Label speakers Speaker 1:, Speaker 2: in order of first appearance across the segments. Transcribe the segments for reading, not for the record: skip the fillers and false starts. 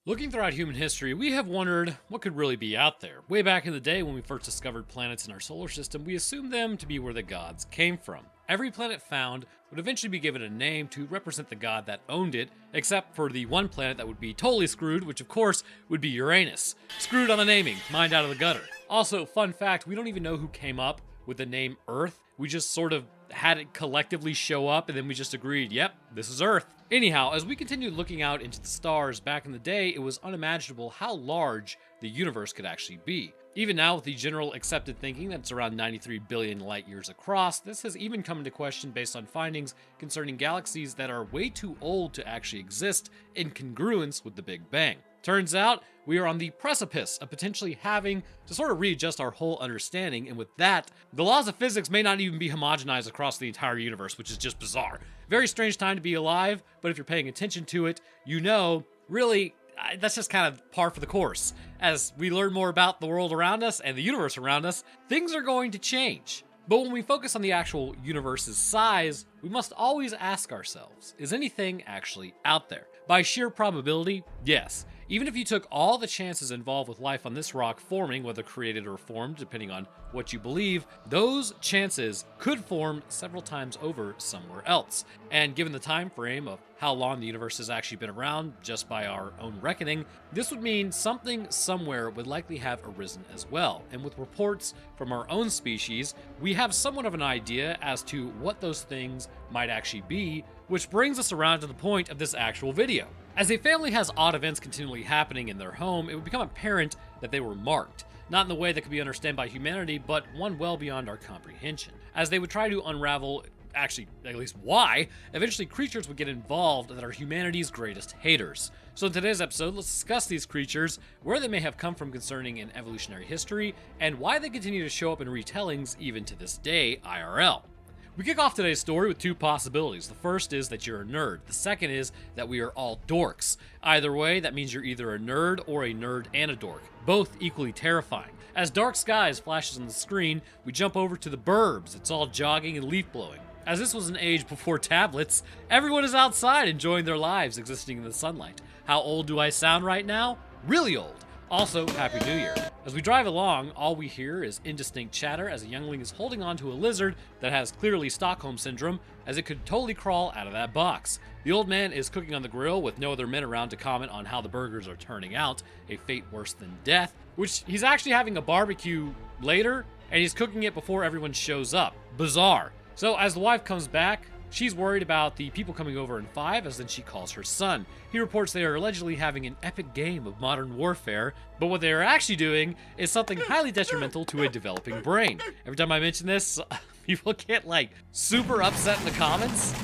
Speaker 1: Looking throughout human history, we have wondered what could really be out there. Way back in the day when we first discovered planets in our solar system, we assumed them to be where the gods came from. Every planet found would eventually be given a name to represent the god that owned it, except for the one planet that would be totally screwed, which of course would be Uranus. Screwed on the naming, mind out of the gutter. Also, fun fact, we don't even know who came up with the name Earth. We just sort of had it collectively show up and then we just agreed, yep, this is Earth. Anyhow, as we continued looking out into the stars back in the day, it was unimaginable how large the universe could actually be. Even now, with the general accepted thinking that it's around 93 billion light years across, this has even come into question based on findings concerning galaxies that are way too old to actually exist in congruence with the Big Bang. Turns out, we are on the precipice of potentially having to sort of readjust our whole understanding, and with that, the laws of physics may not even be homogenized across the entire universe, which is just bizarre. Very strange time to be alive, but if you're paying attention to it, you know, really, that's just kind of par for the course. As we learn more about the world around us and the universe around us, things are going to change. But when we focus on the actual universe's size, we must always ask ourselves, is anything actually out there? By sheer probability, yes. Even if you took all the chances involved with life on this rock forming, whether created or formed, depending on what you believe, those chances could form several times over somewhere else. And given the time frame of how long the universe has actually been around, just by our own reckoning, this would mean something somewhere would likely have arisen as well. And with reports from our own species, we have somewhat of an idea as to what those things might actually be, which brings us around to the point of this actual video. As a family has odd events continually happening in their home, it would become apparent that they were marked. Not in the way that could be understood by humanity, but one well beyond our comprehension. As they would try to unravel, actually, at least why, eventually creatures would get involved that are humanity's greatest haters. So in today's episode, let's discuss these creatures, where they may have come from concerning in evolutionary history, and why they continue to show up in retellings even to this day, IRL. We kick off today's story with two possibilities. The first is that you're a nerd. The second is that we are all dorks. Either way, that means you're either a nerd or a nerd and a dork. Both equally terrifying. As Dark Skies flashes on the screen, we jump over to the burbs. It's all jogging and leaf blowing. As this was an age before tablets, everyone is outside enjoying their lives existing in the sunlight. How old do I sound right now? Really old. Also, Happy New Year. As we drive along, all we hear is indistinct chatter as a youngling is holding onto a lizard that has clearly Stockholm Syndrome, as it could totally crawl out of that box. The old man is cooking on the grill with no other men around to comment on how the burgers are turning out, a fate worse than death, which he's actually having a barbecue later, and he's cooking it before everyone shows up. Bizarre. So as the wife comes back, she's worried about the people coming over in 5, as then she calls her son. He reports they are allegedly having an epic game of modern warfare, but what they are actually doing is something highly detrimental to a developing brain. Every time I mention this, people get like super upset in the comments.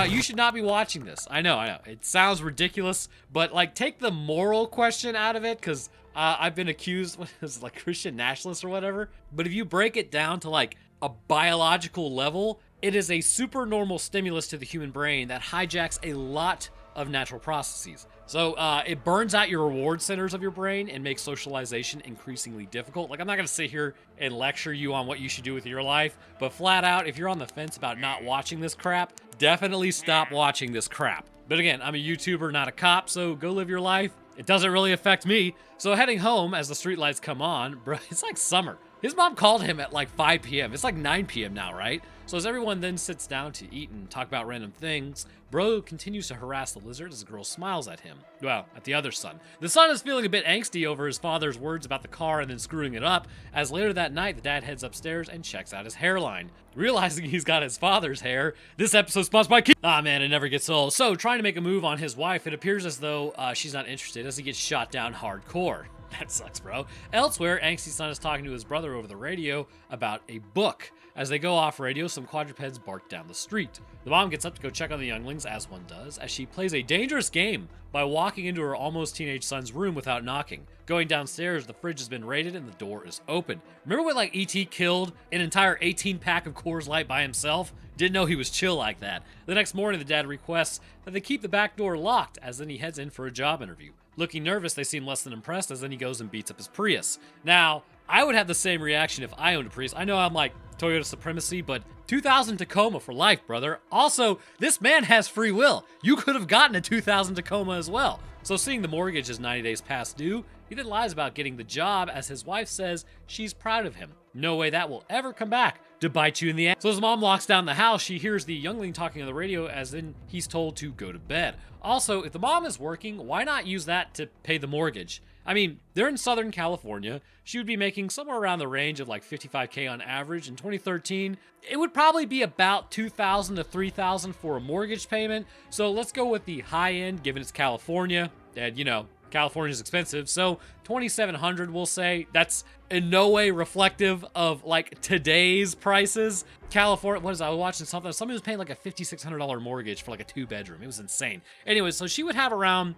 Speaker 1: You should not be watching this. I know. It sounds ridiculous, but like take the moral question out of it, because I've been accused, what is it, like Christian nationalist or whatever. But if you break it down to like a biological level, it is a super normal stimulus to the human brain that hijacks a lot of natural processes. So it burns out your reward centers of your brain and makes socialization increasingly difficult. Like, I'm not going to sit here and lecture you on what you should do with your life, but flat out, if you're on the fence about not watching this crap, definitely stop watching this crap. But again, I'm a YouTuber, not a cop, so go live your life. It doesn't really affect me. So heading home as the streetlights come on, bro, it's like summer. His mom called him at like 5 p.m. It's like 9 p.m. now, right? So as everyone then sits down to eat and talk about random things, bro continues to harass the lizard as the girl smiles at him. Well, at the other son. The son is feeling a bit angsty over his father's words about the car and then screwing it up, as later that night the dad heads upstairs and checks out his hairline. Realizing he's got his father's hair, this episode's sponsored by Key. Ah man, it never gets old. So trying to make a move on his wife, it appears as though she's not interested as he gets shot down hardcore. That sucks, bro. Elsewhere, Angsty Son is talking to his brother over the radio about a book. As they go off radio, some quadrupeds bark down the street. The mom gets up to go check on the younglings, as one does, as she plays a dangerous game by walking into her almost teenage son's room without knocking. Going downstairs, the fridge has been raided and the door is open. Remember when like E.T. killed an entire 18-pack of Coors Light by himself? Didn't know he was chill like that. The next morning, the dad requests that they keep the back door locked, as then he heads in for a job interview. Looking nervous, they seem less than impressed, as then he goes and beats up his Prius. Now, I would have the same reaction if I owned a Prius. I know I'm like Toyota supremacy, but 2000 Tacoma for life, brother. Also, this man has free will. You could have gotten a 2000 Tacoma as well. So seeing the mortgage is 90 days past due, he then lies about getting the job as his wife says she's proud of him. No way that will ever come back to bite you in the ass. So as mom locks down the house, she hears the youngling talking on the radio as then he's told to go to bed. Also, if the mom is working, why not use that to pay the mortgage? I mean, they're in Southern California. She would be making somewhere around the range of like $55K on average. In 2013, it would probably be about $2,000 to $3,000 for a mortgage payment. So let's go with the high end, given it's California. And, you know, California's expensive. So $2,700, we'll say. That's in no way reflective of like today's prices. California, what is I was watching something. Somebody was paying like a $5,600 mortgage for like a 2-bedroom. It was insane. Anyway, so she would have around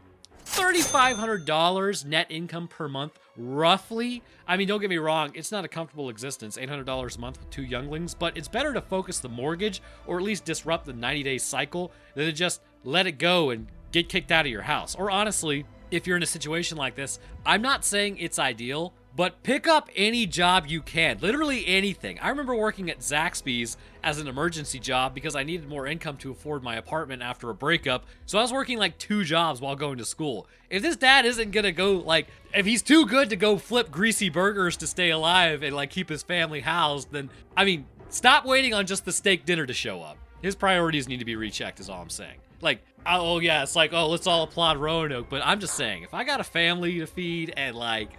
Speaker 1: $3,500 net income per month, roughly. I mean, don't get me wrong, it's not a comfortable existence, $800 a month with 2 younglings, but it's better to focus the mortgage or at least disrupt the 90-day cycle than to just let it go and get kicked out of your house. Or honestly, if you're in a situation like this, I'm not saying it's ideal, but pick up any job you can, literally anything. I remember working at Zaxby's as an emergency job because I needed more income to afford my apartment after a breakup. So I was working like 2 jobs while going to school. If this dad isn't gonna go like, if he's too good to go flip greasy burgers to stay alive and like keep his family housed, then I mean, stop waiting on just the steak dinner to show up. His priorities need to be rechecked is all I'm saying. Like, oh yeah, it's like, oh, let's all applaud Roanoke, but I'm just saying, if I got a family to feed and like,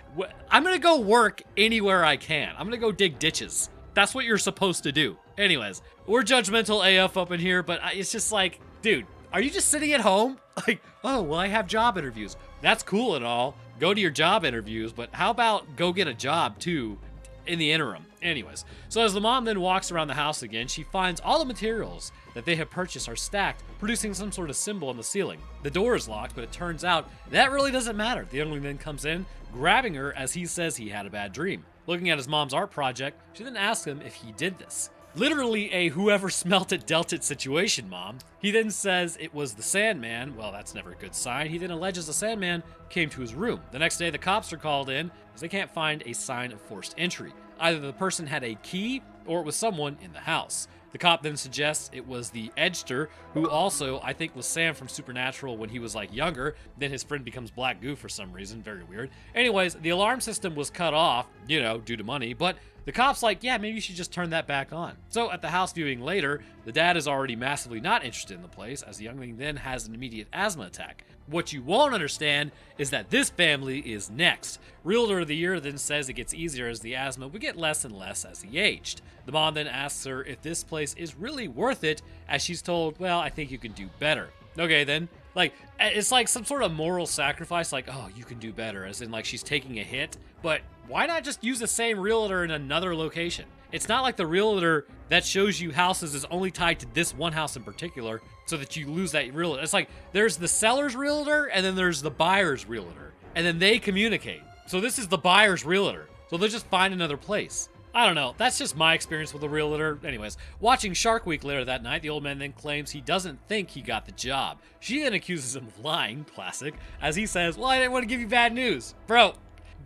Speaker 1: I'm gonna go work anywhere I can. I'm gonna go dig ditches. That's what you're supposed to do. Anyways, we're judgmental AF up in here, but it's just like, dude, are you just sitting at home? Like, oh, well, I have job interviews. That's cool and all. Go to your job interviews, but how about go get a job too in the interim? Anyways, so as the mom then walks around the house again, she finds all the materials that they have purchased are stacked, producing some sort of symbol on the ceiling. The door is locked, but it turns out that really doesn't matter. The youngling then comes in, grabbing her as he says he had a bad dream. Looking at his mom's art project, she then asks him if he did this. Literally a whoever smelt it dealt it situation, Mom. He then says it was the Sandman. Well, that's never a good sign. He then alleges the Sandman came to his room. The next day, the cops are called in as they can't find a sign of forced entry. Either the person had a key or it was someone in the house. The cop then suggests it was the Edgester, who also, I think, was Sam from Supernatural when he was, like, younger. Then his friend becomes Black Goo for some reason. Very weird. Anyways, the alarm system was cut off, you know, due to money, but the cop's like, yeah, maybe you should just turn that back on. So at the house viewing later, the dad is already massively not interested in the place, as the youngling then has an immediate asthma attack. What you won't understand is that this family is next. Realtor of the Year then says it gets easier as the asthma would get less and less as he aged. The mom then asks her if this place is really worth it, as she's told, well, I think you can do better. Okay then, like, it's like some sort of moral sacrifice, like, oh, you can do better, as in like she's taking a hit, but why not just use the same realtor in another location? It's not like the realtor that shows you houses is only tied to this one house in particular, so that you lose that realtor. It's like there's the seller's realtor and then there's the buyer's realtor, and then they communicate. So this is the buyer's realtor, so they'll just find another place. I don't know, that's just my experience with a realtor. Anyways, watching Shark Week later that night, the old man then claims he doesn't think he got the job. She then accuses him of lying, classic, as he says, well, I didn't want to give you bad news. Bro,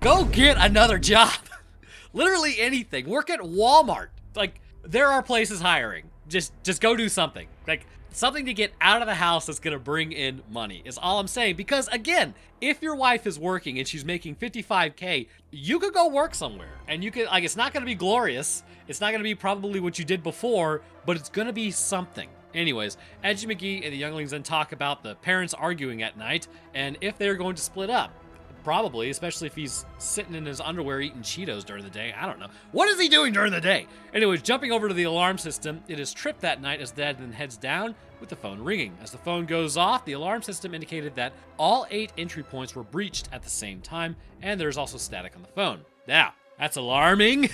Speaker 1: go get another job. Literally anything. Work at Walmart. Like, there are places hiring. Just go do something. Like, something to get out of the house that's gonna bring in money is all I'm saying. Because again, if your wife is working and she's making $55K, you could go work somewhere. And you could, like, it's not gonna be glorious. It's not gonna be probably what you did before, but it's gonna be something. Anyways, Edgy McGee and the younglings then talk about the parents arguing at night and if they're going to split up. Probably, especially if he's sitting in his underwear eating Cheetos during the day. I don't know. What is he doing during the day? Anyways, jumping over to the alarm system, it is tripped that night as Dad then heads down with the phone ringing. As the phone goes off, the alarm system indicated that all 8 entry points were breached at the same time, and there's also static on the phone. Now, that's alarming.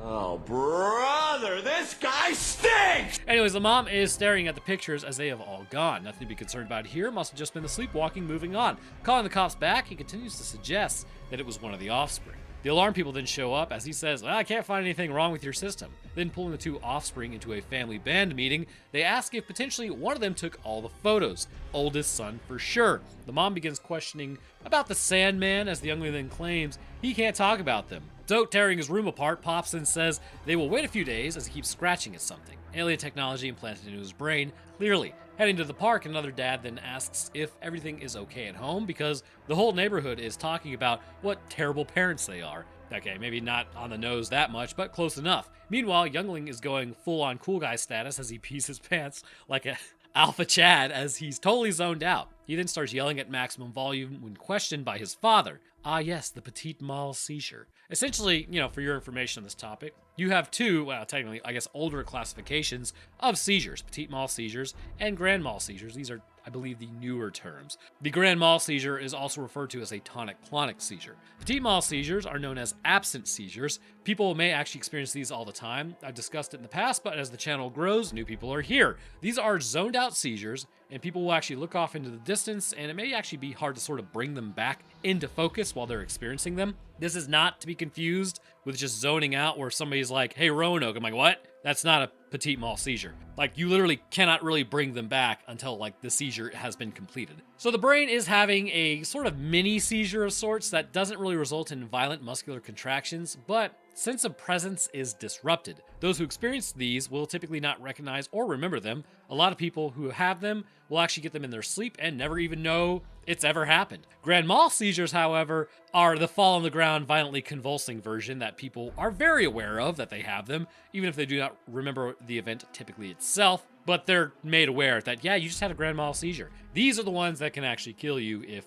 Speaker 2: Oh, brother, this guy stinks!
Speaker 1: Anyways, the mom is staring at the pictures as they have all gone. Nothing to be concerned about here. Must have just been the sleepwalking moving on. Calling the cops back, he continues to suggest that it was one of the offspring. The alarm people then show up as he says, well, I can't find anything wrong with your system. Then pulling the 2 offspring into a family band meeting, they ask if potentially one of them took all the photos. Oldest son for sure. The mom begins questioning about the Sandman as the youngling then claims he can't talk about them. So, tearing his room apart, Pops then says they will wait a few days as he keeps scratching at something. Alien technology implanted into his brain, clearly. Heading to the park, another dad then asks if everything is okay at home because the whole neighborhood is talking about what terrible parents they are. Okay, maybe not on the nose that much, but close enough. Meanwhile, Youngling is going full-on cool guy status as he pees his pants like a alpha Chad as he's totally zoned out. He then starts yelling at maximum volume when questioned by his father. Ah yes, the petit mal seizure. Essentially, for your information on this topic, you have two, technically, I guess, older classifications of seizures. Petit mal seizures and grand mal seizures. These are, I believe, the newer terms. The grand mal seizure is also referred to as a tonic-clonic seizure. Petit mal seizures are known as absent seizures. People may actually experience these all the time. I've discussed it in the past, but as the channel grows, new people are here. These are zoned out seizures, and people will actually look off into the distance, and it may actually be hard to sort of bring them back into focus while they're experiencing them. This is not to be confused with just zoning out where somebody's like, hey, Roanoke. I'm like, what? That's not a petit mal seizure. Like, you literally cannot really bring them back until, like, the seizure has been completed. So the brain is having a sort of mini seizure of sorts that doesn't really result in violent muscular contractions, but sense of presence is disrupted. Those who experience these will typically not recognize or remember them. A lot of people who have them will actually get them in their sleep and never even know it's ever happened. Grand mal seizures, however, are the fall on the ground, violently convulsing version that people are very aware of that they have them, even if they do not remember the event typically itself, but they're made aware that, yeah, you just had a grand mal seizure. These are the ones that can actually kill you if,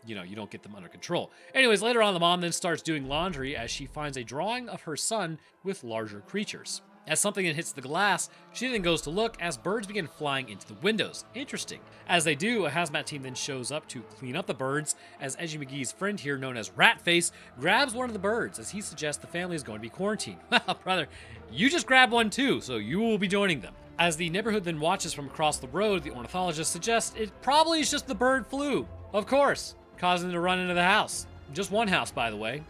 Speaker 1: you don't get them under control. Anyways, later on, the mom then starts doing laundry as she finds a drawing of her son with larger creatures. As something that hits the glass, she then goes to look as birds begin flying into the windows. Interesting. As they do, a hazmat team then shows up to clean up the birds as Edgy McGee's friend here, known as Ratface, grabs one of the birds as he suggests the family is going to be quarantined. Well, brother, you just grab one too, so you will be joining them. As the neighborhood then watches from across the road, the ornithologist suggests it probably is just the bird flu. Of course, causing them to run into the house. Just one house, by the way.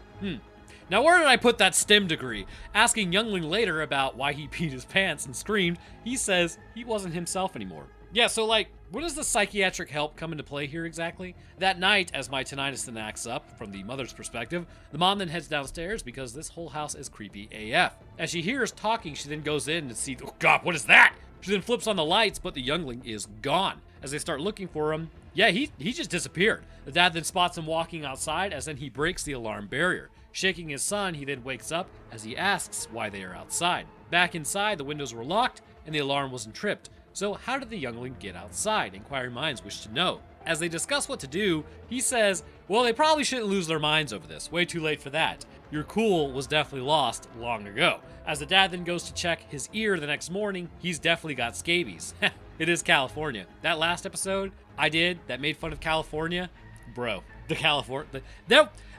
Speaker 1: Now, where did I put that STEM degree? Asking Youngling later about why he peed his pants and screamed, he says he wasn't himself anymore. Yeah, so what does the psychiatric help come into play here exactly? That night, as my tinnitus then acts up from the mother's perspective, the mom then heads downstairs because this whole house is creepy AF. As she hears talking, she then goes in to see, oh god, what is that? She then flips on the lights, but the Youngling is gone. As they start looking for him, yeah, he just disappeared. The dad then spots him walking outside as then he breaks the alarm barrier. Shaking his son, he then wakes up as he asks why they are outside. Back inside, the windows were locked and the alarm wasn't tripped. So how did the Youngling get outside? Inquiring minds wish to know. As they discuss what to do, he says, well, they probably shouldn't lose their minds over this. Way too late for that. Your cool was definitely lost long ago. As the dad then goes to check his ear the next morning, he's definitely got scabies. It is California. That last episode I did that made fun of California, bro,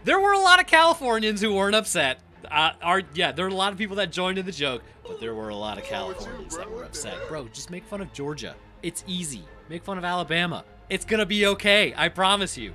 Speaker 1: there were a lot of Californians who weren't upset. There were a lot of people that joined in the joke, but there were a lot of Californians that were upset. Bro, just make fun of Georgia. It's easy. Make fun of Alabama. It's gonna be okay. I promise you.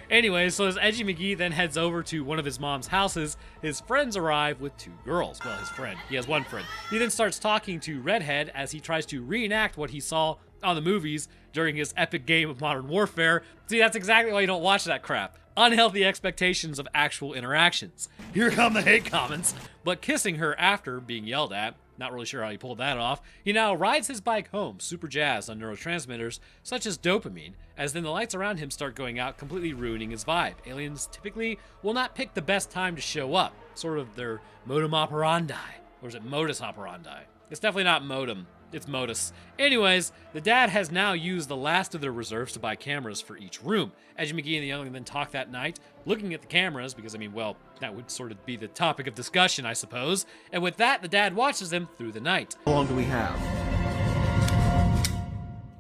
Speaker 1: Anyway, so as Edgy McGee then heads over to one of his mom's houses, his friends arrive with two girls. Well, his friend. He has one friend. He then starts talking to Redhead as he tries to reenact what he saw on the movies during his epic game of Modern Warfare. See, that's exactly why you don't watch that crap. Unhealthy expectations of actual interactions. Here come the hate comments. But kissing her after being yelled at, not really sure how he pulled that off, he now rides his bike home, super jazzed on neurotransmitters such as dopamine, as then the lights around him start going out, completely ruining his vibe. Aliens typically will not pick the best time to show up, sort of their modum operandi. Or is it modus operandi? It's definitely not modem. It's modus. Anyways, the dad has now used the last of their reserves to buy cameras for each room. Edgy McGee and the Youngling then talk that night, looking at the cameras, because, that would sort of be the topic of discussion, I suppose. And with that, the dad watches them through the night.
Speaker 3: How long do we have?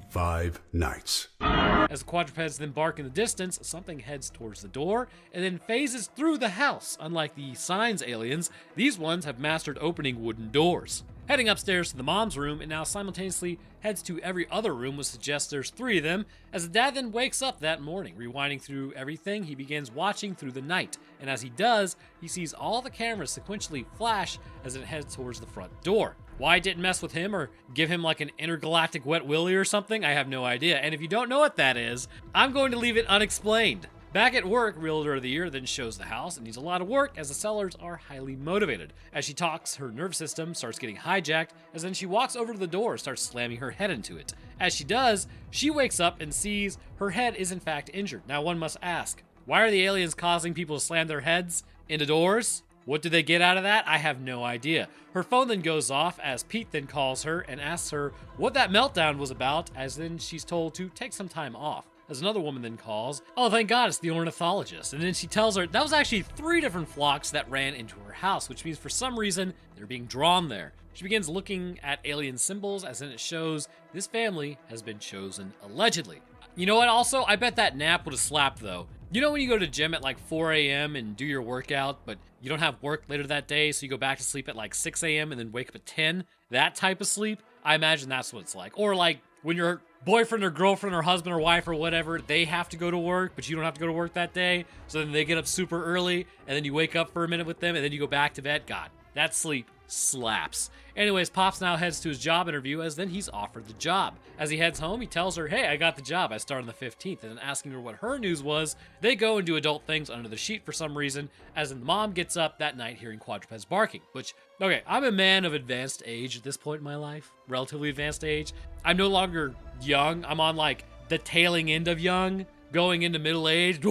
Speaker 4: 5 nights.
Speaker 1: As the quadrupeds then bark in the distance, something heads towards the door and then phases through the house. Unlike the Signs aliens, these ones have mastered opening wooden doors. Heading upstairs to the mom's room, it now simultaneously heads to every other room, which suggests there's 3 of them. As the dad then wakes up that morning, rewinding through everything, he begins watching through the night. And as he does, he sees all the cameras sequentially flash as it heads towards the front door. Why it didn't mess with him or give him like an intergalactic wet willy or something, I have no idea. And if you don't know what that is, I'm going to leave it unexplained. Back at work, Realtor of the Year then shows the house and needs a lot of work as the sellers are highly motivated. As she talks, her nervous system starts getting hijacked, as then she walks over to the door and starts slamming her head into it. As she does, she wakes up and sees her head is in fact injured. Now one must ask, why are the aliens causing people to slam their heads into doors? What do they get out of that? I have no idea. Her phone then goes off as Pete then calls her and asks her what that meltdown was about, as then she's told to take some time off. As another woman then calls, oh thank God it's the ornithologist, and then she tells her that was actually 3 different flocks that ran into her house, which means for some reason they're being drawn there. She begins looking at alien symbols, as then it shows this family has been chosen allegedly. You know what, also, I bet that nap would have slapped though. You know when you go to gym at like 4 a.m. and do your workout, but you don't have work later that day, so you go back to sleep at like 6 a.m. and then wake up at 10? That type of sleep? I imagine that's what it's like. Or like when your boyfriend or girlfriend or husband or wife or whatever, they have to go to work, but you don't have to go to work that day, so then they get up super early, and then you wake up for a minute with them, and then you go back to bed. God, that sleep slaps. Anyways, Pops now heads to his job interview, as then he's offered the job. As he heads home, he tells her, hey, I got the job. I start on the 15th. And then asking her what her news was, they go and do adult things under the sheet for some reason, as then the mom gets up that night hearing quadrupeds barking. Which, okay, I'm a man of advanced age at this point in my life. Relatively advanced age. I'm no longer young. I'm on like the tailing end of young, going into middle age.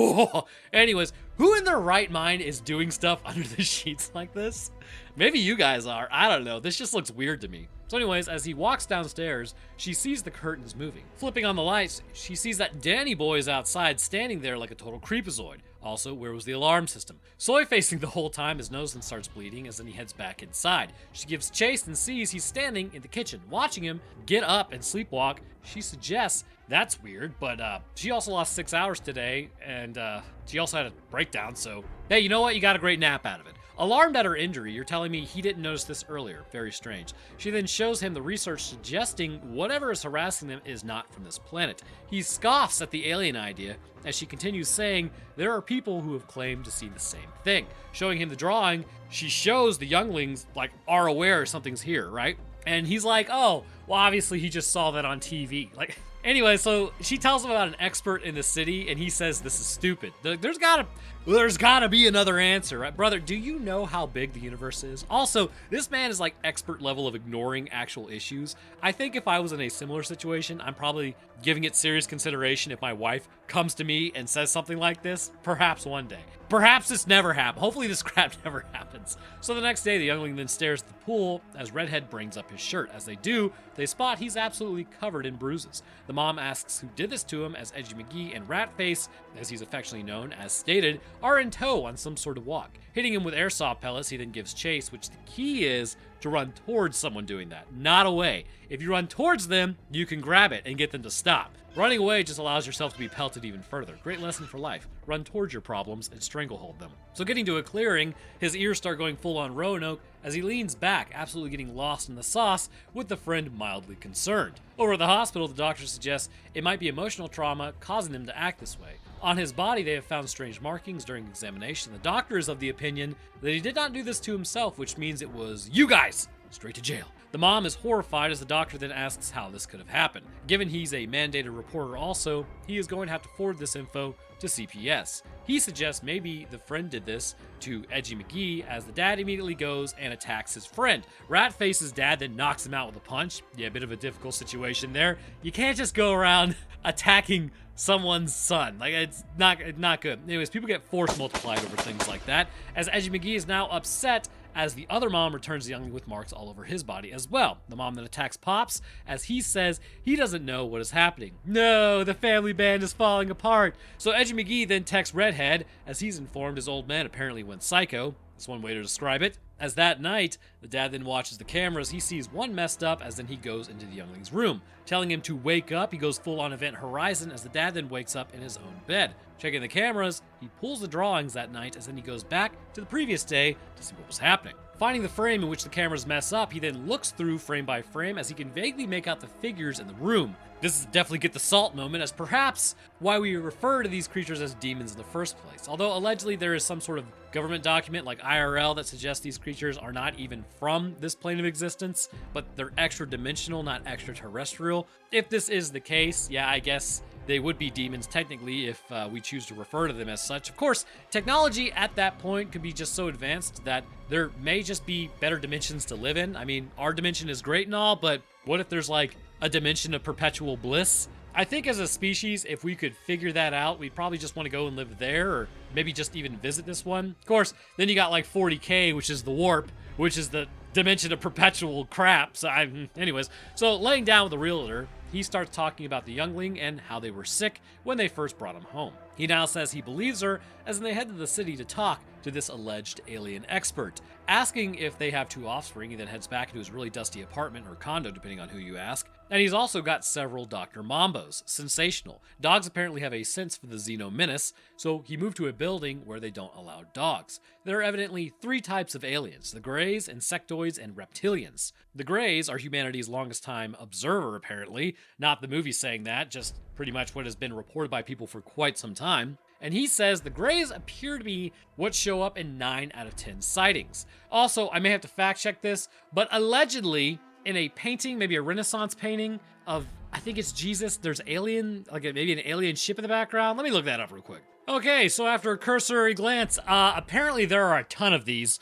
Speaker 1: Anyways, who in their right mind is doing stuff under the sheets like this? Maybe you guys are. I don't know. This just looks weird to me. So anyways, as he walks downstairs, she sees the curtains moving. Flipping on the lights, she sees that Danny boy is outside standing there like a total creepazoid. Also, where was the alarm system? Soy facing the whole time, his nose then starts bleeding as then he heads back inside. She gives chase and sees he's standing in the kitchen, watching him get up and sleepwalk. She suggests that's weird, but she also lost 6 hours today, and she also had a breakdown, so hey, you know what? You got a great nap out of it. Alarmed at her injury, you're telling me he didn't notice this earlier. Very strange. She then shows him the research suggesting whatever is harassing them is not from this planet. He scoffs at the alien idea as she continues saying there are people who have claimed to see the same thing. Showing him the drawing, she shows the younglings like are aware something's here, right? And he's like, oh, well obviously he just saw that on TV. Like, anyway, so she tells him about an expert in the city, and he says this is stupid. There's gotta be another answer, right? Brother, do you know how big the universe is? Also, this man is like expert level of ignoring actual issues. I think if I was in a similar situation, I'm probably giving it serious consideration if my wife comes to me and says something like this. Perhaps one day. Perhaps this never happens. Hopefully this crap never happens. So the next day, the youngling then stares at the pool as Redhead brings up his shirt. As they do, they spot he's absolutely covered in bruises. The mom asks who did this to him, as Edgy McGee and Ratface, as he's affectionately known, as stated, are in tow on some sort of walk. Hitting him with airsoft pellets, he then gives chase, which the key is to run towards someone doing that, not away. If you run towards them, you can grab it and get them to stop. Running away just allows yourself to be pelted even further. Great lesson for life. Run towards your problems and stranglehold them. So getting to a clearing, his ears start going full on Roanoke as he leans back, absolutely getting lost in the sauce, with the friend mildly concerned. Over at the hospital, the doctor suggests it might be emotional trauma causing them to act this way. On his body, they have found strange markings during examination. The doctor is of the opinion that he did not do this to himself, which means it was you guys, straight to jail. The mom is horrified as the doctor then asks how this could have happened. Given he's a mandated reporter also, he is going to have to forward this info to CPS. He suggests maybe the friend did this to Edgy McGee, as the dad immediately goes and attacks his friend. Ratface's dad then knocks him out with a punch. Yeah, a bit of a difficult situation there. You can't just go around attacking someone's son. Like, it's not good. Anyways, people get force multiplied over things like that, as Edgy McGee is now upset as the other mom returns the youngling with marks all over his body as well. The mom then attacks Pops, as he says he doesn't know what is happening. No, the family band is falling apart. So Edgy McGee then texts Redhead, as he's informed his old man apparently went psycho. That's one way to describe it. As that night, the dad then watches the cameras. He sees one messed up, as then he goes into the youngling's room. Telling him to wake up, he goes full on Event Horizon, as the dad then wakes up in his own bed. Checking the cameras, he pulls the drawings that night, as then he goes back to the previous day to see what was happening. Finding the frame in which the cameras mess up, he then looks through frame by frame as he can vaguely make out the figures in the room. This is definitely get the salt moment, as perhaps why we refer to these creatures as demons in the first place. Although allegedly there is some sort of government document like IRL that suggests these creatures are not even from this plane of existence, but they're extra dimensional, not extraterrestrial. If this is the case, yeah, I guess they would be demons technically if we choose to refer to them as such. Of course, technology at that point could be just so advanced that there may just be better dimensions to live in. I mean, our dimension is great and all, but what if there's like a dimension of perpetual bliss? I think as a species, if we could figure that out, we'd probably just want to go and live there, or maybe just even visit this one. Of course, then you got like 40K, which is the warp, which is the dimension of perpetual crap. So anyways, so laying down with the realtor, he starts talking about the youngling and how they were sick when they first brought him home. He now says he believes her, as they head to the city to talk to this alleged alien expert. Asking if they have 2 offspring, he then heads back into his really dusty apartment or condo, depending on who you ask. And he's also got several Dr. Mambos. Sensational. Dogs apparently have a sense for the xenomenace, so he moved to a building where they don't allow dogs. There are evidently 3 types of aliens: the Greys, insectoids, and reptilians. The Greys are humanity's longest time observer, apparently. Not the movie saying that, just pretty much what has been reported by people for quite some time. And he says the Greys appear to be what show up in 9 out of 10 sightings. Also, I may have to fact check this, but allegedly in a painting, maybe a Renaissance painting of, I think it's Jesus, there's alien, like maybe an alien ship in the background. Let me look that up real quick. Okay, so after a cursory glance, apparently there are a ton of these.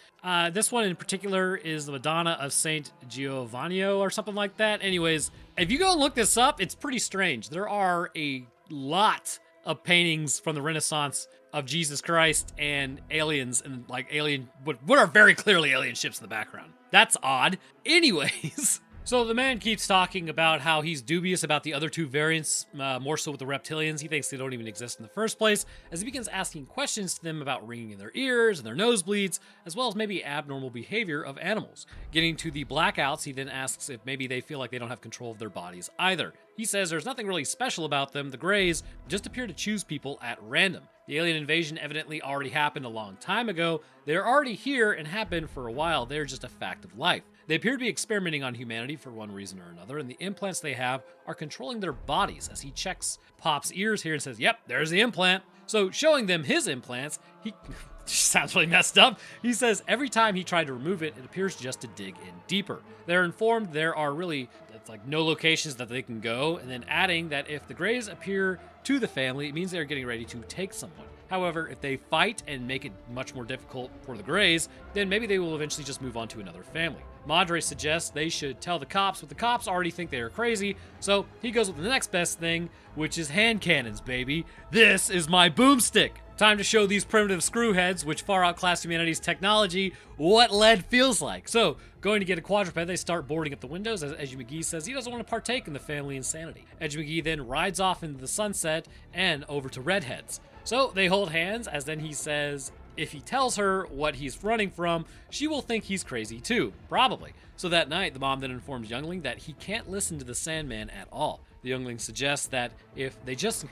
Speaker 1: This one in particular is the Madonna of Saint Giovanni or something like that. Anyways, if you go and look this up, it's pretty strange. There are a lot of paintings from the Renaissance of Jesus Christ and aliens, and like alien, what are very clearly alien ships in the background. That's odd. Anyways, so the man keeps talking about how he's dubious about the other 2 variants, more so with the reptilians. He thinks they don't even exist in the first place, as he begins asking questions to them about ringing in their ears and their nosebleeds, as well as maybe abnormal behavior of animals. Getting to the blackouts, he then asks if maybe they feel like they don't have control of their bodies either. He says there's nothing really special about them. The Greys just appear to choose people at random. The alien invasion evidently already happened a long time ago. They're already here and have been for a while. They're just a fact of life. They appear to be experimenting on humanity for one reason or another, and the implants they have are controlling their bodies. As he checks Pop's ears here and says, yep, there's the implant. So showing them his implants, he sounds really messed up. He says every time he tried to remove it, it appears just to dig in deeper. They're informed there are really like no locations that they can go, and then adding that if the Greys appear to the family, it means they're getting ready to take someone. However, if they fight and make it much more difficult for the Greys, then maybe they will eventually just move on to another family. Madre suggests they should tell the cops, but the cops already think they are crazy, so he goes with the next best thing, which is hand cannons, baby. This is my boomstick. Time to show these primitive screwheads, which far outclass humanity's technology, what lead feels like. So, going to get a quadruped, they start boarding up the windows as Edgy McGee says he doesn't want to partake in the family insanity. Edgy McGee then rides off into the sunset and over to Redhead's. So, they hold hands, as then he says if he tells her what he's running from, she will think he's crazy too, probably. So that night, the mom then informs Youngling that he can't listen to the Sandman at all. The Youngling suggests that if they just,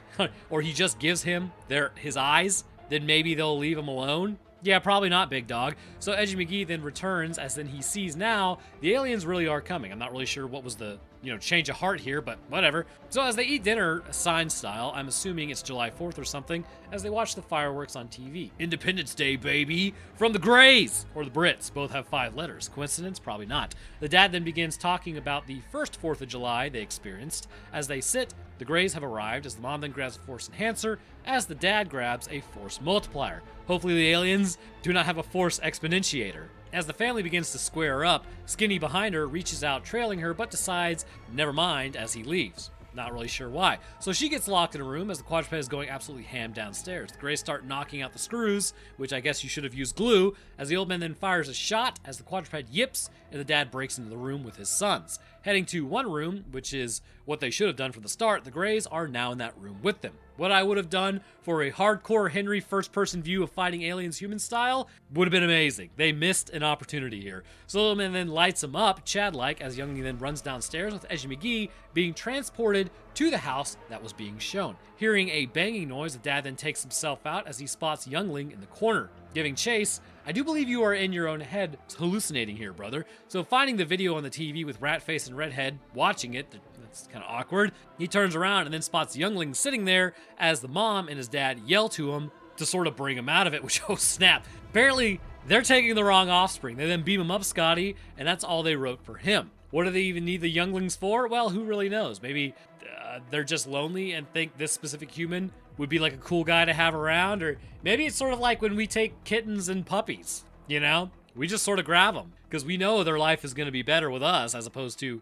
Speaker 1: or he just gives him his eyes, then maybe they'll leave him alone. Yeah, probably not, big dog. So Edgy McGee then returns, as then he sees now the aliens really are coming. I'm not really sure what was the, change of heart here, but whatever. So as they eat dinner, sign style, I'm assuming it's July 4th or something, as they watch the fireworks on TV. Independence Day, baby! From the Greys! Or the Brits. Both have 5 letters. Coincidence? Probably not. The dad then begins talking about the first 4th of July they experienced. As they sit, the Greys have arrived, as the mom then grabs a force enhancer, as the dad grabs a force multiplier. Hopefully the aliens do not have a force exponentiator. As the family begins to square up, Skinny behind her reaches out trailing her, but decides, never mind, as he leaves. Not really sure why. So she gets locked in a room as the quadruped is going absolutely ham downstairs. The Greys start knocking out the screws, which I guess you should have used glue, as the old man then fires a shot as the quadruped yips, and the dad breaks into the room with his sons. Heading to one room, which is what they should have done from the start, the Greys are now in that room with them. What I would have done for a hardcore Henry first-person view of fighting aliens human style would have been amazing. They missed an opportunity here. So Little Man then lights him up, Chad-like, as Youngling then runs downstairs with Edgy McGee being transported to the house that was being shown. Hearing a banging noise, the dad then takes himself out as he spots Youngling in the corner. Giving chase, I do believe you are in your own head hallucinating here, brother. So finding the video on the TV with Ratface and Redhead watching it, that's kind of awkward. He turns around and then spots Youngling sitting there as the mom and his dad yell to him to sort of bring him out of it, which, oh snap. Apparently, they're taking the wrong offspring. They then beam him up, Scotty, and that's all they wrote for him. What do they even need the younglings for? Well, who really knows? Maybe they're just lonely and think this specific human would be like a cool guy to have around, or maybe it's sort of like when we take kittens and puppies, you know? We just sort of grab them because we know their life is going to be better with us as opposed to,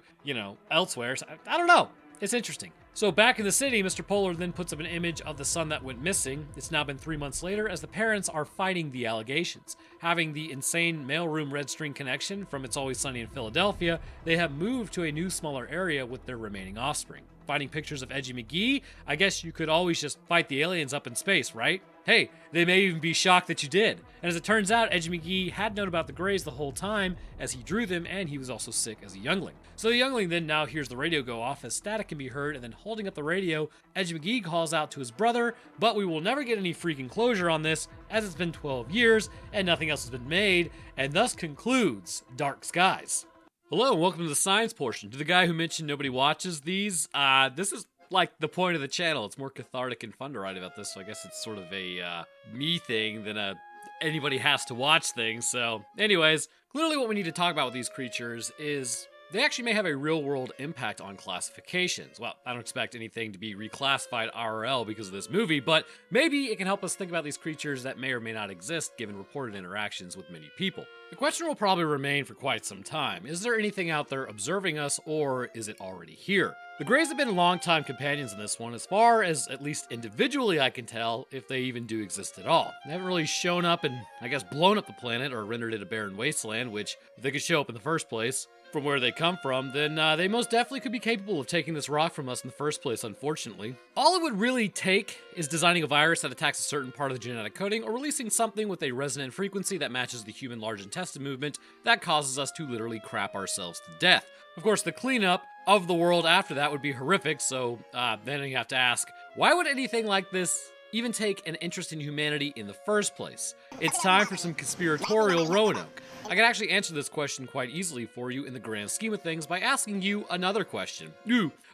Speaker 1: elsewhere. So, I don't know. It's interesting. So back in the city, Mr. Polar then puts up an image of the son that went missing. It's now been 3 months later as the parents are fighting the allegations. Having the insane mailroom red string connection from It's Always Sunny in Philadelphia, they have moved to a new smaller area with their remaining offspring. Finding pictures of Edgy McGee, I guess you could always just fight the aliens up in space, right? Hey, they may even be shocked that you did. And as it turns out, Edgy McGee had known about the Greys the whole time as he drew them, and he was also sick as a youngling. So the youngling then now hears the radio go off as static can be heard, and then holding up the radio, Edgy McGee calls out to his brother, but we will never get any freaking closure on this as it's been 12 years and nothing else has been made, and thus concludes Dark Skies. Hello, and welcome to the science portion. To the guy who mentioned nobody watches these, this is like the point of the channel. It's more cathartic and fun to write about this, so I guess it's sort of a me thing than anybody has to watch thing. So anyways, clearly what we need to talk about with these creatures is they actually may have a real-world impact on classifications. Well, I don't expect anything to be reclassified IRL because of this movie, but maybe it can help us think about these creatures that may or may not exist given reported interactions with many people. The question will probably remain for quite some time. Is there anything out there observing us, or is it already here? The Greys have been longtime companions in this one, as far as, at least individually, I can tell, if they even do exist at all. They haven't really shown up and, I guess, blown up the planet or rendered it a barren wasteland, which, if they could show up in the first place, from where they come from, then they most definitely could be capable of taking this rock from us in the first place, unfortunately. All it would really take is designing a virus that attacks a certain part of the genetic coding, or releasing something with a resonant frequency that matches the human large intestine movement that causes us to literally crap ourselves to death. Of course, the cleanup of the world after that would be horrific, so then you have to ask, why would anything like this even take an interest in humanity in the first place? It's time for some conspiratorial Roanoke. I can actually answer this question quite easily for you in the grand scheme of things by asking you another question.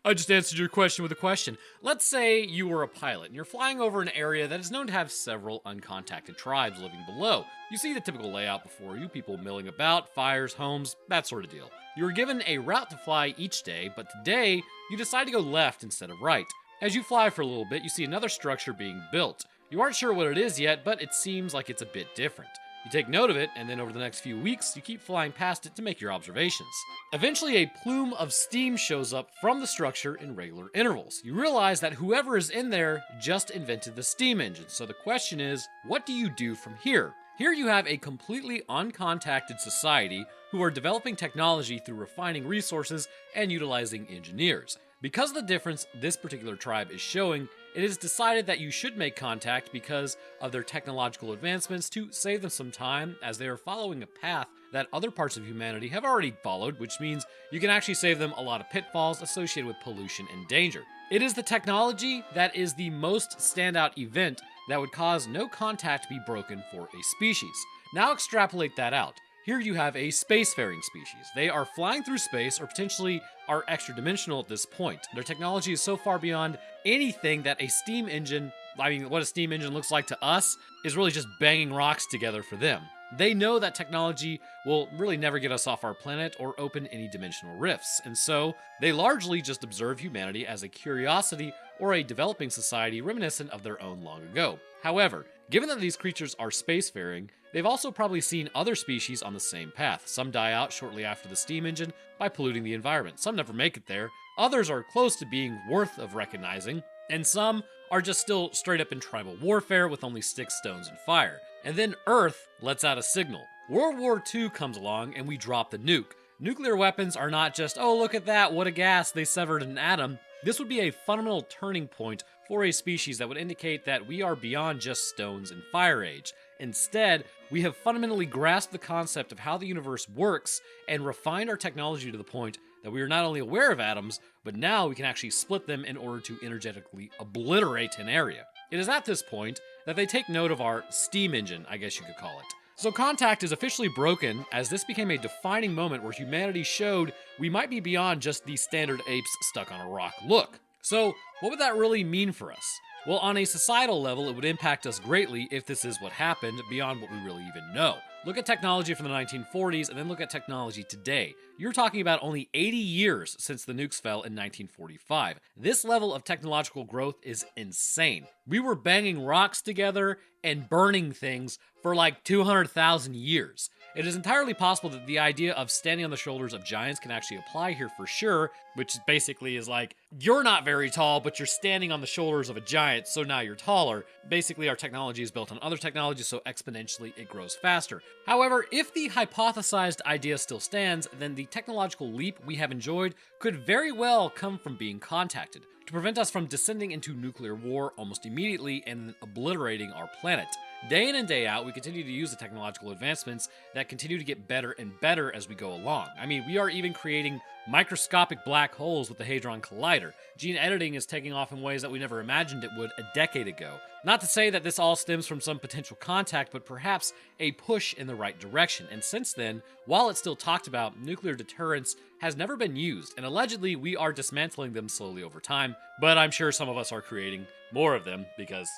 Speaker 1: I just answered your question with a question. Let's say you were a pilot and you're flying over an area that is known to have several uncontacted tribes living below. You see the typical layout before you, people milling about, fires, homes, that sort of deal. You were given a route to fly each day, but today you decide to go left instead of right. As you fly for a little bit, you see another structure being built. You aren't sure what it is yet, but it seems like it's a bit different. You take note of it, and then over the next few weeks, you keep flying past it to make your observations. Eventually, a plume of steam shows up from the structure in regular intervals. You realize that whoever is in there just invented the steam engine, so the question is, what do you do from here? Here you have a completely uncontacted society who are developing technology through refining resources and utilizing engineers. Because of the difference this particular tribe is showing, it is decided that you should make contact because of their technological advancements to save them some time, as they are following a path that other parts of humanity have already followed, which means you can actually save them a lot of pitfalls associated with pollution and danger. It is the technology that is the most standout event that would cause no contact to be broken for a species. Now extrapolate that out. Here you have a spacefaring species. They are flying through space, or potentially are extra-dimensional at this point. Their technology is so far beyond anything that a steam engine, what a steam engine looks like to us, is really just banging rocks together for them. They know that technology will really never get us off our planet or open any dimensional rifts, and so they largely just observe humanity as a curiosity or a developing society reminiscent of their own long ago. However, given that these creatures are spacefaring, they've also probably seen other species on the same path. Some die out shortly after the steam engine by polluting the environment. Some never make it there. Others are close to being worth of recognizing, and some are just still straight up in tribal warfare with only sticks, stones, and fire. And then Earth lets out a signal. World War II comes along and we drop the nuke. Nuclear weapons are not just, oh look at that, what a gas, they severed an atom. This would be a fundamental turning point for a species that would indicate that we are beyond just stones and fire age. Instead, we have fundamentally grasped the concept of how the universe works and refined our technology to the point that we are not only aware of atoms, but now we can actually split them in order to energetically obliterate an area. It is at this point that they take note of our steam engine, I guess you could call it. So contact is officially broken, as this became a defining moment where humanity showed we might be beyond just the standard apes stuck on a rock look. So what would that really mean for us? Well, on a societal level, it would impact us greatly if this is what happened, beyond what we really even know. Look at technology from the 1940s and then look at technology today. You're talking about only 80 years since the nukes fell in 1945. This level of technological growth is insane. We were banging rocks together and burning things for like 200,000 years. It is entirely possible that the idea of standing on the shoulders of giants can actually apply here for sure, which basically is like, you're not very tall, but you're standing on the shoulders of a giant, so now you're taller. Basically, our technology is built on other technologies, so exponentially it grows faster. However, if the hypothesized idea still stands, then the technological leap we have enjoyed could very well come from being contacted, to prevent us from descending into nuclear war almost immediately and obliterating our planet. Day in and day out, we continue to use the technological advancements that continue to get better and better as we go along. I mean, we are even creating microscopic black holes with the Hadron Collider. Gene editing is taking off in ways that we never imagined it would a decade ago. Not to say that this all stems from some potential contact, but perhaps a push in the right direction. And since then, while it's still talked about, nuclear deterrence has never been used, and allegedly we are dismantling them slowly over time, but I'm sure some of us are creating more of them because,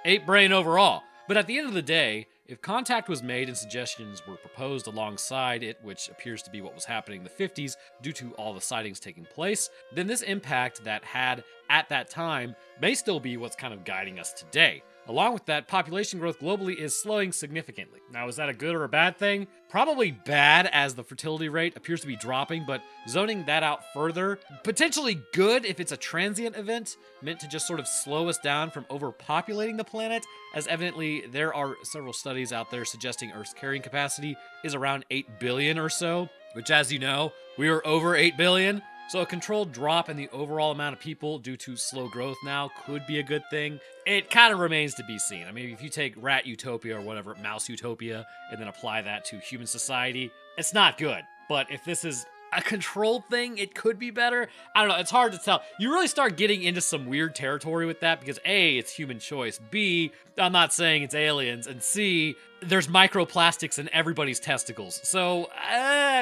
Speaker 1: ape brain overall. But at the end of the day, if contact was made and suggestions were proposed alongside it, which appears to be what was happening in the 50s due to all the sightings taking place, then this impact that had at that time may still be what's kind of guiding us today. Along with that, population growth globally is slowing significantly. Now, is that a good or a bad thing? Probably bad, as the fertility rate appears to be dropping, but zoning that out further, potentially good if it's a transient event, meant to just sort of slow us down from overpopulating the planet, as evidently there are several studies out there suggesting Earth's carrying capacity is around 8 billion or so, which, as you know, we are over 8 billion. So a controlled drop in the overall amount of people due to slow growth now could be a good thing. It kind of remains to be seen. I mean, if you take rat utopia or whatever, mouse utopia, and then apply that to human society, it's not good. But if this is a controlled thing, it could be better. I don't know, it's hard to tell. You really start getting into some weird territory with that because A, it's human choice. B, I'm not saying it's aliens. And C, there's microplastics in everybody's testicles. So,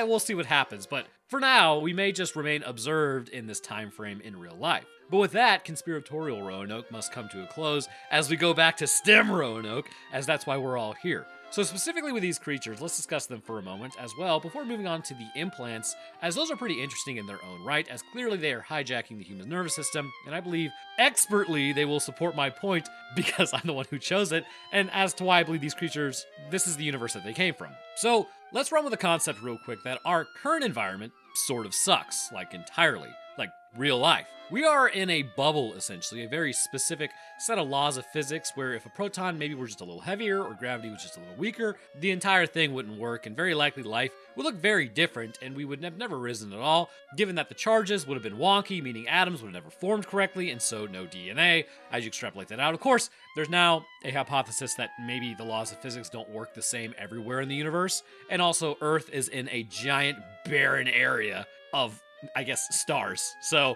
Speaker 1: we'll see what happens. But for now, we may just remain observed in this time frame in real life. But with that, conspiratorial Roanoke must come to a close as we go back to STEM Roanoke, as that's why we're all here. So specifically with these creatures, let's discuss them for a moment as well before moving on to the implants, as those are pretty interesting in their own right, as clearly they are hijacking the human nervous system, and I believe expertly they will support my point because I'm the one who chose it, and as to why I believe these creatures, this is the universe that they came from. So let's run with the concept real quick that our current environment sort of sucks, like entirely, like real life. We are in a bubble, essentially, a very specific set of laws of physics where if a proton maybe were just a little heavier or gravity was just a little weaker, the entire thing wouldn't work, and very likely life would look very different, and we would have never risen at all, given that the charges would have been wonky, meaning atoms would have never formed correctly, and so no DNA. As you extrapolate that out, of course, there's now a hypothesis that maybe the laws of physics don't work the same everywhere in the universe, and also Earth is in a giant barren area of, I guess, stars. So,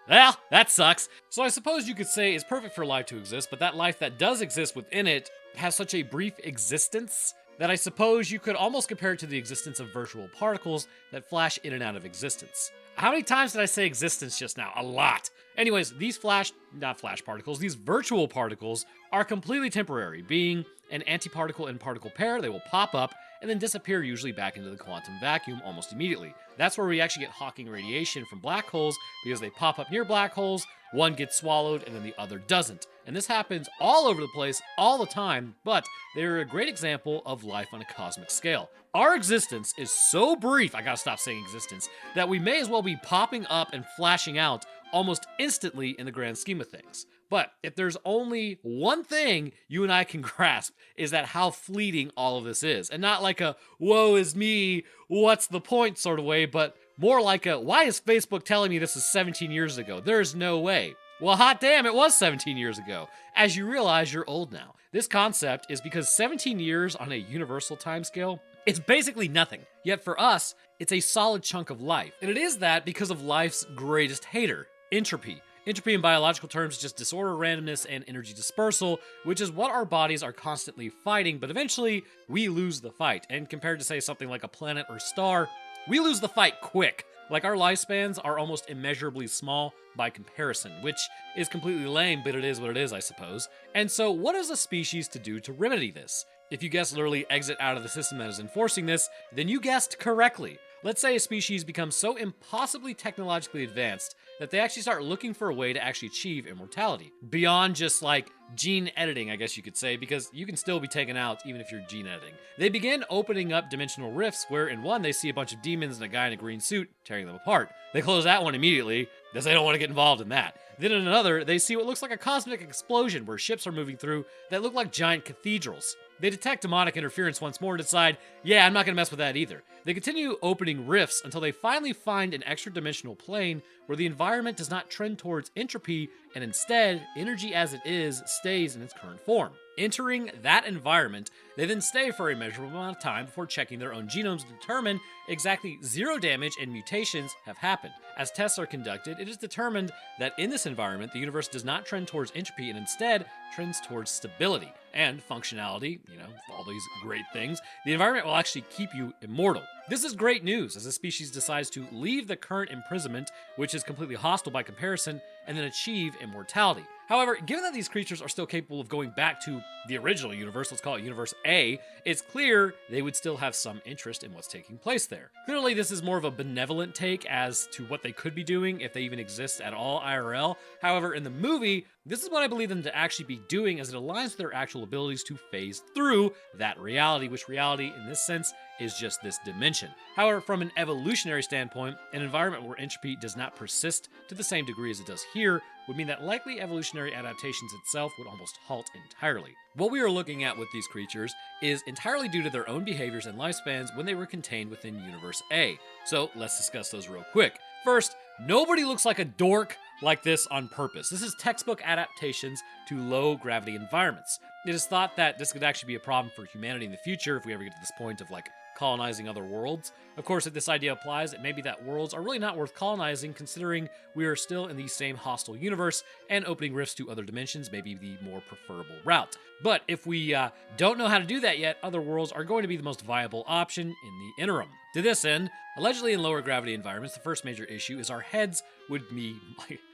Speaker 1: well, that sucks. So I suppose you could say it's perfect for life to exist, but that life that does exist within it has such a brief existence that I suppose you could almost compare it to the existence of virtual particles that flash in and out of existence. How many times did I say existence just now? A lot. Anyways, these these virtual particles are completely temporary. Being an antiparticle and particle pair, they will pop up and then disappear usually back into the quantum vacuum almost immediately. That's where we actually get Hawking radiation from black holes because they pop up near black holes, one gets swallowed and then the other doesn't. And this happens all over the place, all the time, but they're a great example of life on a cosmic scale. Our existence is so brief, I gotta stop saying existence, that we may as well be popping up and flashing out almost instantly in the grand scheme of things. But if there's only one thing you and I can grasp, is that how fleeting all of this is. And not like a, woe is me, what's the point sort of way, but more like a, why is Facebook telling me this is 17 years ago? There's no way. Well, hot damn, it was 17 years ago. As you realize, you're old now. This concept is because 17 years on a universal timescale is basically nothing. Yet for us, it's a solid chunk of life. And it is that because of life's greatest hater, entropy. Entropy in biological terms is just disorder, randomness, and energy dispersal, which is what our bodies are constantly fighting, but eventually we lose the fight. And compared to, say, something like a planet or star, we lose the fight quick. Like, our lifespans are almost immeasurably small by comparison, which is completely lame, but it is what it is, I suppose. And so what is a species to do to remedy this? If you guessed literally exit out of the system that is enforcing this, then you guessed correctly. Let's say a species becomes so impossibly technologically advanced that they actually start looking for a way to actually achieve immortality. Beyond just like gene editing, I guess you could say, because you can still be taken out even if you're gene editing. They begin opening up dimensional rifts where in one they see a bunch of demons and a guy in a green suit tearing them apart. They close that one immediately because they don't want to get involved in that. Then in another, they see what looks like a cosmic explosion where ships are moving through that look like giant cathedrals. They detect demonic interference once more and decide, yeah, I'm not going to mess with that either. They continue opening rifts until they finally find an extra-dimensional plane where the environment does not trend towards entropy and instead, energy as it is stays in its current form. Entering that environment, they then stay for a measurable amount of time before checking their own genomes to determine exactly 0 damage and mutations have happened. As tests are conducted, it is determined that in this environment, the universe does not trend towards entropy and instead trends towards stability and functionality, all these great things. The environment will actually keep you immortal. This is great news as a species decides to leave the current imprisonment, which is completely hostile by comparison, and then achieve immortality. However, given that these creatures are still capable of going back to the original universe, let's call it Universe A, it's clear they would still have some interest in what's taking place there. Clearly, this is more of a benevolent take as to what they could be doing if they even exist at all IRL. However, in the movie, this is what I believe them to actually be doing as it aligns with their actual abilities to phase through that reality, which reality in this sense is just this dimension. However, from an evolutionary standpoint, an environment where entropy does not persist to the same degree as it does here would mean that likely evolutionary adaptations itself would almost halt entirely. What we are looking at with these creatures is entirely due to their own behaviors and lifespans when they were contained within Universe A. So let's discuss those real quick. First, nobody looks like a dork like this on purpose. This is textbook adaptations to low gravity environments. It is thought that this could actually be a problem for humanity in the future if we ever get to this point of colonizing other worlds. Of course, if this idea applies, it may be that worlds are really not worth colonizing considering we are still in the same hostile universe and opening rifts to other dimensions may be the more preferable route. But if we don't know how to do that yet, other worlds are going to be the most viable option in the interim. To this end, allegedly in lower gravity environments, the first major issue is our heads would be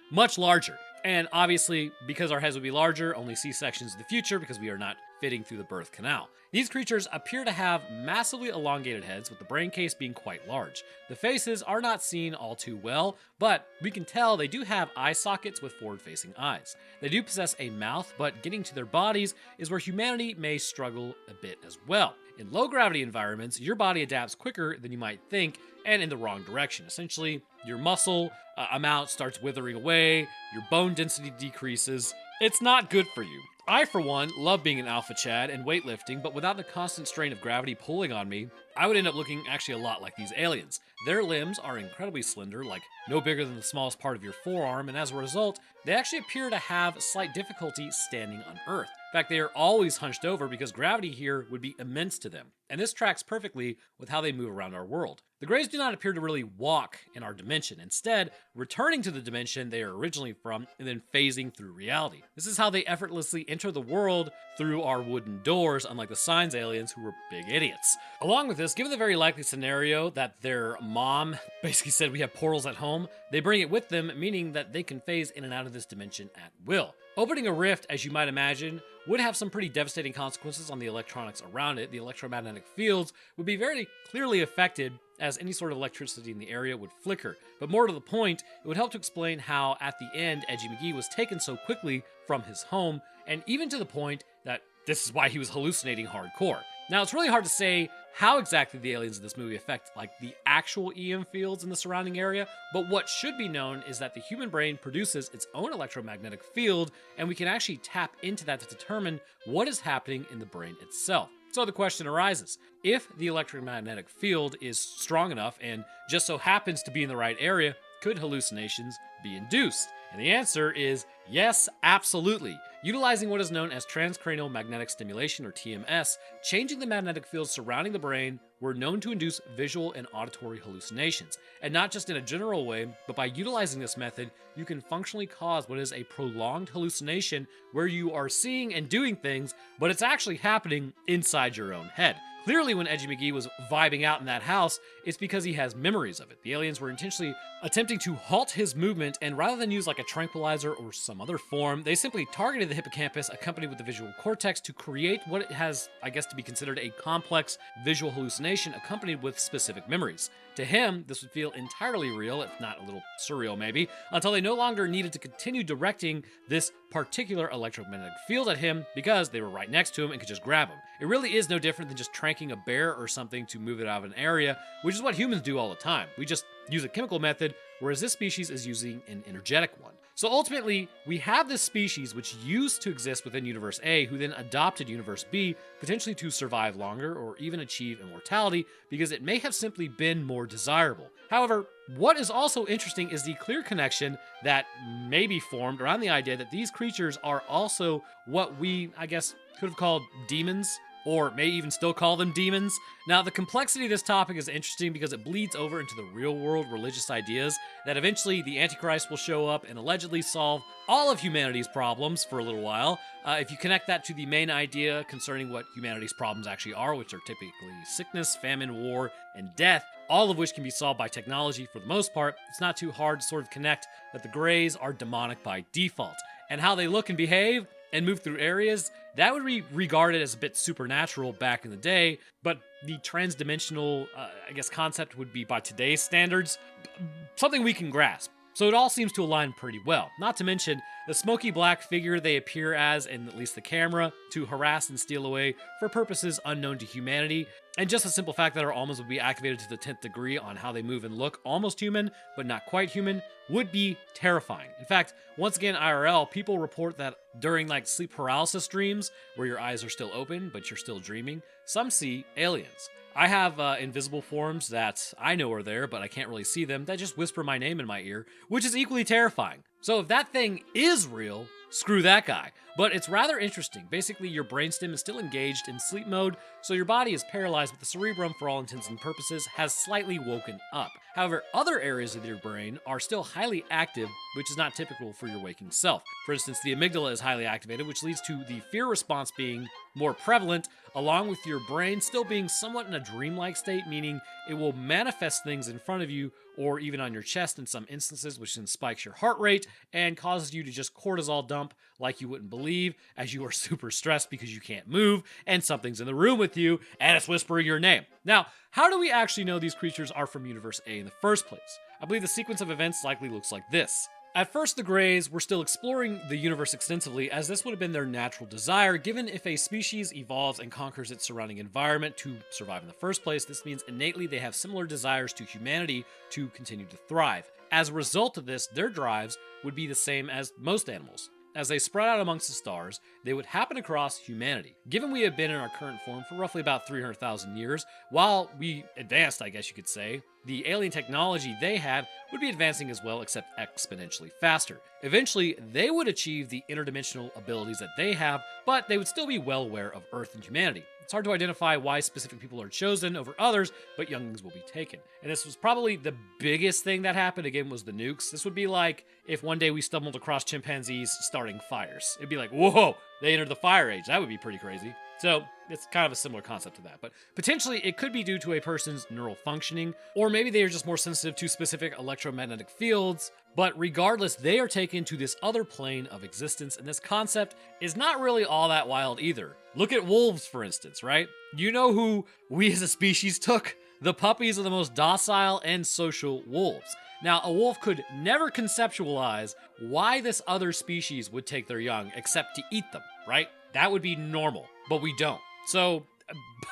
Speaker 1: much larger. And obviously, because our heads would be larger, only C-sections in the future because we are not fitting through the birth canal. These creatures appear to have massively elongated heads, with the brain case being quite large. The faces are not seen all too well, but we can tell they do have eye sockets with forward-facing eyes. They do possess a mouth, but getting to their bodies is where humanity may struggle a bit as well. In low-gravity environments, your body adapts quicker than you might think, and in the wrong direction. Essentially, your muscle amount starts withering away, your bone density decreases. It's not good for you. I, for one, love being an alpha Chad and weightlifting, but without the constant strain of gravity pulling on me, I would end up looking actually a lot like these aliens. Their limbs are incredibly slender, like no bigger than the smallest part of your forearm, and as a result, they actually appear to have slight difficulty standing on Earth. In fact, they are always hunched over because gravity here would be immense to them, and this tracks perfectly with how they move around our world. The Greys do not appear to really walk in our dimension, instead, returning to the dimension they are originally from and then phasing through reality. This is how they effortlessly enter the world through our wooden doors, unlike the Signs aliens who were big idiots. Along with this, given the very likely scenario that their mom basically said we have portals at home, they bring it with them, meaning that they can phase in and out of this dimension at will. Opening a rift, as you might imagine, would have some pretty devastating consequences on the electronics around it. The electromagnetic fields would be very clearly affected, as any sort of electricity in the area would flicker. But more to the point, it would help to explain how, at the end, Edgy McGee was taken so quickly from his home, and even to the point that this is why he was hallucinating hardcore. Now, it's really hard to say how exactly the aliens in this movie affect the actual EM fields in the surrounding area, but what should be known is that the human brain produces its own electromagnetic field, and we can actually tap into that to determine what is happening in the brain itself. So the question arises, if the electromagnetic field is strong enough and just so happens to be in the right area, could hallucinations be induced? And the answer is yes, absolutely. Utilizing what is known as transcranial magnetic stimulation, or TMS, changing the magnetic field surrounding the brain were known to induce visual and auditory hallucinations. And not just in a general way, but by utilizing this method, you can functionally cause what is a prolonged hallucination where you are seeing and doing things, but it's actually happening inside your own head. Clearly, when Edgy McGee was vibing out in that house, it's because he has memories of it. The aliens were intentionally attempting to halt his movement, and rather than use like a tranquilizer or some other form, they simply targeted the hippocampus accompanied with the visual cortex to create what it has, I guess, to be considered a complex visual hallucination accompanied with specific memories. To him, this would feel entirely real, if not a little surreal maybe, until they no longer needed to continue directing this particular electromagnetic field at him because they were right next to him and could just grab him. It really is no different than just tranking a bear or something to move it out of an area, which is what humans do all the time. We just use a chemical method, whereas this species is using an energetic one. So ultimately, we have this species which used to exist within Universe A, who then adopted Universe B, potentially to survive longer or even achieve immortality, because it may have simply been more desirable. However, what is also interesting is the clear connection that may be formed around the idea that these creatures are also what we, I guess, could have called demons, or may even still call them demons. Now, the complexity of this topic is interesting because it bleeds over into the real-world religious ideas that eventually the Antichrist will show up and allegedly solve all of humanity's problems for a little while. If you connect that to the main idea concerning what humanity's problems actually are, which are typically sickness, famine, war, and death, all of which can be solved by technology for the most part, it's not too hard to sort of connect that the Greys are demonic by default. And how they look and behave and move through areas, that would be regarded as a bit supernatural back in the day, but the transdimensional, concept would be, by today's standards, something we can grasp. So it all seems to align pretty well. Not to mention the smoky black figure they appear as, in at least the camera, to harass and steal away for purposes unknown to humanity. And just the simple fact that our almas would be activated to the 10th degree on how they move and look almost human, but not quite human, would be terrifying. In fact, once again, IRL, people report that during like sleep paralysis dreams, where your eyes are still open, but you're still dreaming, some see aliens. I have invisible forms that I know are there, but I can't really see them, that just whisper my name in my ear, which is equally terrifying. So if that thing is real, screw that guy. But it's rather interesting. Basically, your brainstem is still engaged in sleep mode, so your body is paralyzed, but the cerebrum, for all intents and purposes, has slightly woken up. However, other areas of your brain are still highly active, which is not typical for your waking self. For instance, the amygdala is highly activated, which leads to the fear response being more prevalent, along with your brain still being somewhat in a dreamlike state, meaning it will manifest things in front of you or even on your chest in some instances, which then spikes your heart rate and causes you to just cortisol dump like you wouldn't believe, as you are super stressed because you can't move and something's in the room with you and it's whispering your name. Now, how do we actually know these creatures are from Universe A in the first place? I believe the sequence of events likely looks like this. At first, the Greys were still exploring the universe extensively, as this would have been their natural desire, given if a species evolves and conquers its surrounding environment to survive in the first place, this means innately they have similar desires to humanity to continue to thrive. As a result of this, their drives would be the same as most animals. As they spread out amongst the stars, they would happen across humanity. Given we have been in our current form for roughly about 300,000 years, while we advanced, I guess you could say, the alien technology they had would be advancing as well, except exponentially faster. Eventually, they would achieve the interdimensional abilities that they have, but they would still be well aware of Earth and humanity. It's hard to identify why specific people are chosen over others, but younglings will be taken. And this was probably the biggest thing that happened, again, was the nukes. This would be like if one day we stumbled across chimpanzees starting fires. It'd be like, whoa, they entered the fire age. That would be pretty crazy. So it's kind of a similar concept to that, but potentially it could be due to a person's neural functioning, or maybe they are just more sensitive to specific electromagnetic fields. But regardless, they are taken to this other plane of existence, and this concept is not really all that wild either. Look at wolves, for instance, right? You know who we as a species took? The puppies are the most docile and social wolves. Now, a wolf could never conceptualize why this other species would take their young except to eat them, right? That would be normal, but we don't. So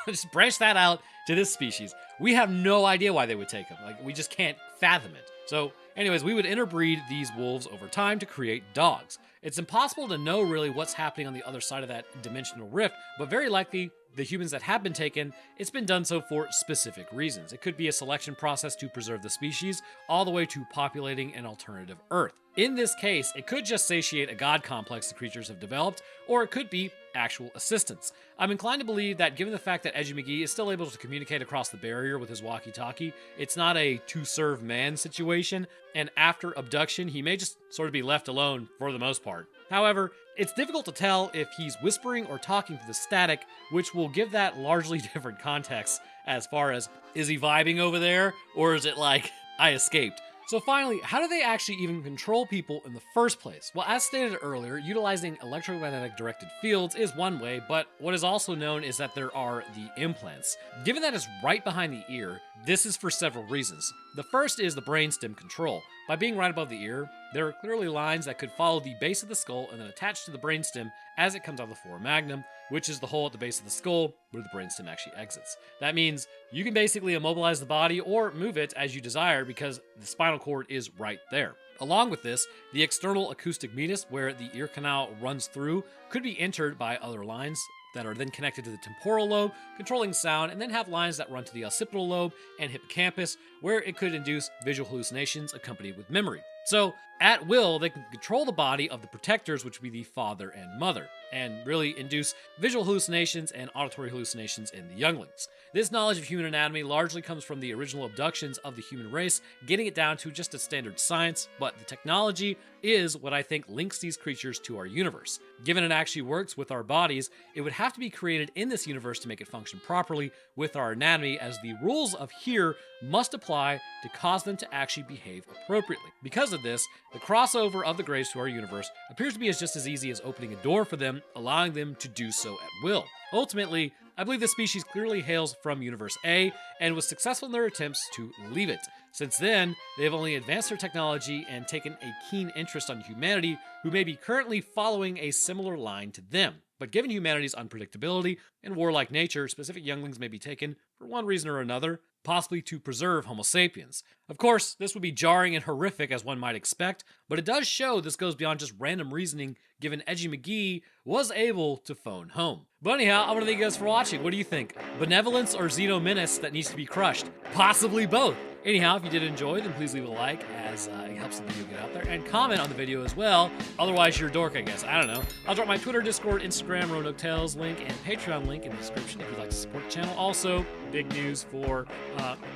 Speaker 1: just branch that out to this species. We have no idea why they would take them. Like, we just can't fathom it. So anyways, we would interbreed these wolves over time to create dogs. It's impossible to know really what's happening on the other side of that dimensional rift, but very likely the humans that have been taken, it's been done so for specific reasons. It could be a selection process to preserve the species, all the way to populating an alternative Earth. In this case, it could just satiate a god complex the creatures have developed, or it could be actual assistance. I'm inclined to believe that given the fact that Edgy McGee is still able to communicate across the barrier with his walkie-talkie, it's not a to-serve man situation, and after abduction, he may just sort of be left alone for the most part. However, it's difficult to tell if he's whispering or talking to the static, which will give that largely different context as far as, is he vibing over there, or is it like, I escaped? So finally, how do they actually even control people in the first place? Well, as stated earlier, utilizing electromagnetic directed fields is one way, but what is also known is that there are the implants. Given that it's right behind the ear, this is for several reasons. The first is the brainstem control. By being right above the ear, there are clearly lines that could follow the base of the skull and then attach to the brainstem as it comes out of the foramen magnum, which is the hole at the base of the skull where the brainstem actually exits. That means you can basically immobilize the body or move it as you desire because the spinal cord is right there. Along with this, the external acoustic meatus, where the ear canal runs through, could be entered by other lines that are then connected to the temporal lobe, controlling sound, and then have lines that run to the occipital lobe and hippocampus, where it could induce visual hallucinations accompanied with memory. So, at will, they can control the body of the protectors, which would be the father and mother, and really induce visual hallucinations and auditory hallucinations in the younglings. This knowledge of human anatomy largely comes from the original abductions of the human race, getting it down to just a standard science, but the technology is what I think links these creatures to our universe. Given it actually works with our bodies, it would have to be created in this universe to make it function properly with our anatomy, as the rules of here must apply to cause them to actually behave appropriately. Because of this, the crossover of the Greys to our universe appears to be just as easy as opening a door for them, allowing them to do so at will. Ultimately, I believe this species clearly hails from Universe A and was successful in their attempts to leave it. Since then, they have only advanced their technology and taken a keen interest on humanity, who may be currently following a similar line to them. But given humanity's unpredictability and warlike nature, specific younglings may be taken for one reason or another, possibly to preserve Homo sapiens. Of course, this would be jarring and horrific as one might expect, but it does show this goes beyond just random reasoning, given Edgy McGee was able to phone home. But anyhow, I want to thank you guys for watching. What do you think? Benevolence or xenomenace that needs to be crushed? Possibly both. Anyhow, if you did enjoy, then please leave a like, as it helps the video get out there, and comment on the video as well. Otherwise, you're a dork, I guess. I don't know. I'll drop my Twitter, Discord, Instagram, Roanoke Tales link, and Patreon link in the description if you'd like to support the channel. Also, big news for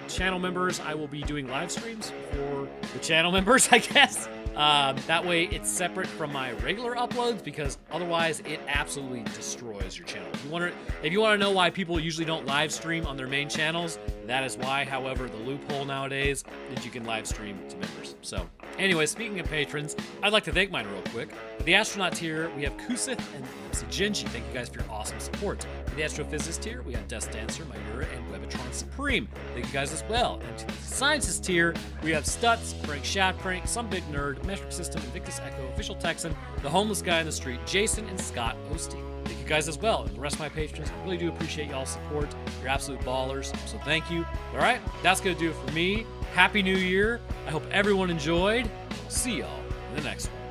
Speaker 1: channel members. I will be doing live streams for the channel members, I guess. That way it's separate from my regular uploads, because otherwise it absolutely destroys your channel. If you want to know why people usually don't live stream on their main channels, that is why. However, the loophole nowadays is you can live stream to members. So anyway, speaking of patrons, I'd like to thank mine real quick. For the astronaut tier, we have Kusith and Genji. Thank you guys for your awesome support. For the astrophysicist tier, we have Death Dancer, Myura, and Webitron Supreme. Thank you guys as well. And to the scientist tier, we have Stutz, Frank Shaft Frank, Some Big Nerd, Metric System, Invictus Echo, Official Texan, The Homeless Guy in the Street, Jason, and Scott Osteen. Thank you guys as well. And the rest of my patrons, I really do appreciate y'all's support. You're absolute ballers, so thank you. All right, that's going to do it for me. Happy New Year. I hope everyone enjoyed. I'll see y'all in the next one.